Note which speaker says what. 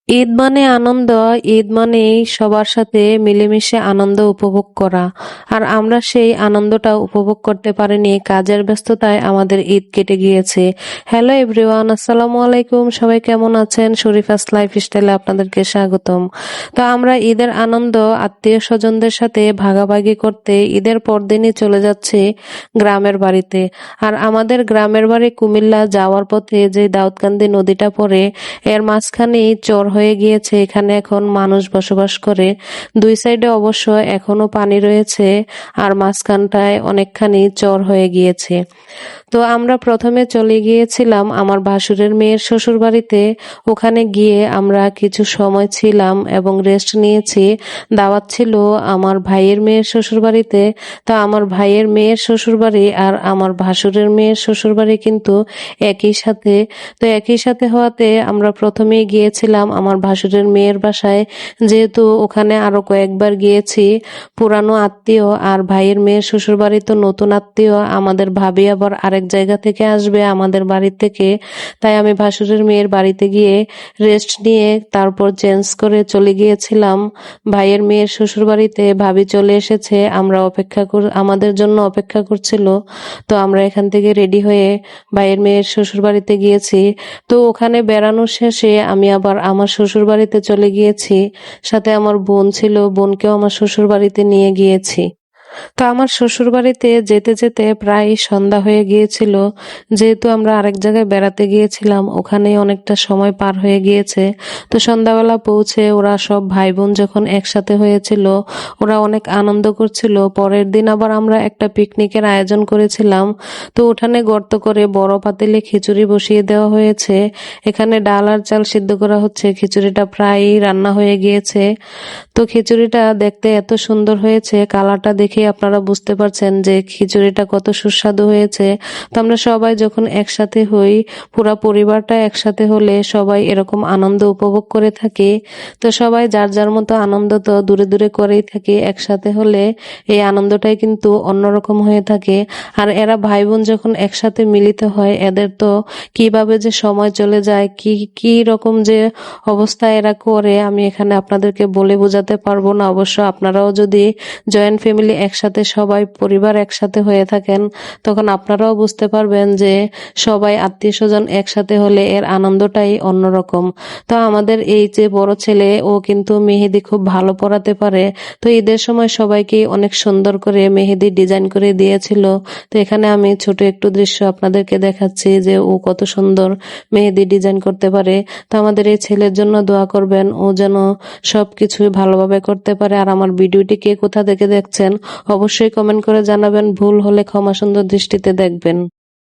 Speaker 1: ঈদ মানে আনন্দ। ঈদ মানেই সবার সাথে মিলেমিশে আনন্দ উপভোগ করা। আর আমরা সেই আনন্দটা উপভোগ করতে পারিনি, কাজের ব্যস্ততায় আমাদের ঈদ কেটে গিয়েছে। হ্যালো এভরিওয়ান, আসসালামু আলাইকুম। সবাই কেমন আছেন? শরীফাস লাইফস্টাইলে আপনাদেরকে স্বাগতম। তো আমরা ঈদের আনন্দ আত্মীয় স্বজনদের সাথে ভাগাভাগি করতে ঈদের পরদিনই চলে যাচ্ছি গ্রামের বাড়িতে। আর আমাদের গ্রামের বাড়ি কুমিল্লা যাওয়ার পথে যে দাউদকান্দি নদীটা পড়ে, এর মাঝখানেই চর হয়ে গিয়েছে। এখানে এখন মানুষ বসবাস করে। দুই সাইডে অবশ্য এখনো পানি রয়েছে, আর মাঝখানটায় অনেকখানি চর হয়ে গিয়েছে। তো আমরা প্রথমে চলে গিয়েছিলাম আমার ভাসুরের মেয়ের শ্বশুর বাড়িতে। ওখানে গিয়ে আমরা কিছু সময় ছিলাম এবং রেস্ট নিয়েছি। দাওয়াত ছিল আমার ভাইয়ের মেয়ের শ্বশুর বাড়িতে। তা আমার ভাইয়ের মেয়ের শ্বশুর বাড়ি আর আমার ভাসুরের মেয়ের শ্বশুর বাড়ি কিন্তু একই সাথে। তো একই সাথে হওয়াতে আমরা প্রথমেই গিয়েছিলাম আমার ভাসুরের মেয়ের বাসায়, যেহেতু ওখানে আরো কয়েকবার গিয়েছি। পুরানো আত্মীয় আর ভাইয়ের মেয়ের শ্বশুর বাড়ি তো নতুন আত্মীয়, আমাদের ভাবি আবার আরেক জায়গা থেকে আসবে আমাদের বাড়ি থেকে। তাই আমি ভাসুরের মেয়ের বাড়িতে গিয়ে রেস্ট নিয়ে তারপর চেঞ্জ করে চলে গিয়েছিলাম ভাইয়ের মেয়ের শ্বশুর বাড়িতে। ভাবি চলে এসেছে, আমরা আমাদের জন্য অপেক্ষা করছিল। তো আমরা এখান থেকে রেডি হয়ে ভাইয়ের মেয়ের শ্বশুর বাড়িতে গিয়েছি। তো ওখানে বেড়ানো শেষে আমি আবার আমার শ্বশুর বাড়িতে চলে গিয়েছি। সাথে আমার বোন ছিল, বোনকেও আমার শ্বশুর বাড়িতে নিয়ে গিয়েছি। তো আমার শ্বশুর বাড়িতে যেতে যেতে প্রায় সন্ধ্যা হয়ে গিয়েছিল। যেহেতু আমরা আরেক জায়গায় বেড়াতে গিয়েছিলাম, ওখানে অনেকটা সময় পার হয়ে গিয়েছে। তো সন্ধ্যাবেলা পৌঁছে ওরা সব ভাই বোন যখন একসাথে হয়েছিল, ওরা অনেক আনন্দ করছিল। পরের দিন আবার আমরা একটা পিকনিকের আয়োজন করেছিলাম। তো উঠানে গর্ত করে বড় পাতিলে খিচুড়ি বসিয়ে দেওয়া হয়েছে। এখানে ডাল আর চাল সিদ্ধ করা হচ্ছে। খিচুড়িটা প্রায় রান্না হয়ে গিয়েছে। তো খিচুড়িটা দেখতে এত সুন্দর হয়েছে, কালারটা দেখে আপনারা বুঝতে পারছেন যে খিচুড়িটা কত সুস্বাদু হয়েছে। তো আমরা সবাই যখন একসাথে হই, পুরা পরিবারটা একসাথে হলে সবাই এরকম আনন্দ উপভোগ করে থাকি। তো সবাই যার যার মতো আনন্দ তো দূরে দূরে করেই থাকি, একসাথে হলে এই আনন্দটাই কিন্তু অন্যরকম হয়ে থাকে। আর এরা ভাই বোন যখন একসাথে মিলিত হয়, এদের তো কিভাবে যে সময় চলে যায়, কি কি রকম যে অবস্থা এরা করে, আমি এখানে আপনাদেরকে বলে বোঝাতে পারবো না। অবশ্য আপনারাও যদি জয়েন্ট ফ্যামিলি একসাথে সবাই পরিবার একসাথে হয়ে থাকেন, তখন আপনারাও বুঝতে পারবেন যে সবাই আত্মীয় স্বজন একসাথে হলে এর আনন্দটাই অন্যরকম। তো আমাদের এই যে বড় ছেলে, ও কিন্তু মেহেদি খুব ভালো পরাতে পারে। তো ঈদের সময় সবাইকে অনেক সুন্দর করে মেহেদি ডিজাইন করে দিয়েছিল। তো এখানে আমি ছোট একটু দৃশ্য আপনাদেরকে দেখাচ্ছি যে ও কত সুন্দর মেহেদি ডিজাইন করতে পারে। তো আমাদের এই ছেলের জন্য দোয়া করবেন, ও যেন সবকিছু ভালোভাবে করতে পারে। আর আমার ভিডিওটি কে কোথা থেকে দেখছেন অবশ্যই কমেন্ট করে জানাবেন। ভুল হলে ক্ষমা সুন্দর দৃষ্টিতে দেখবেন।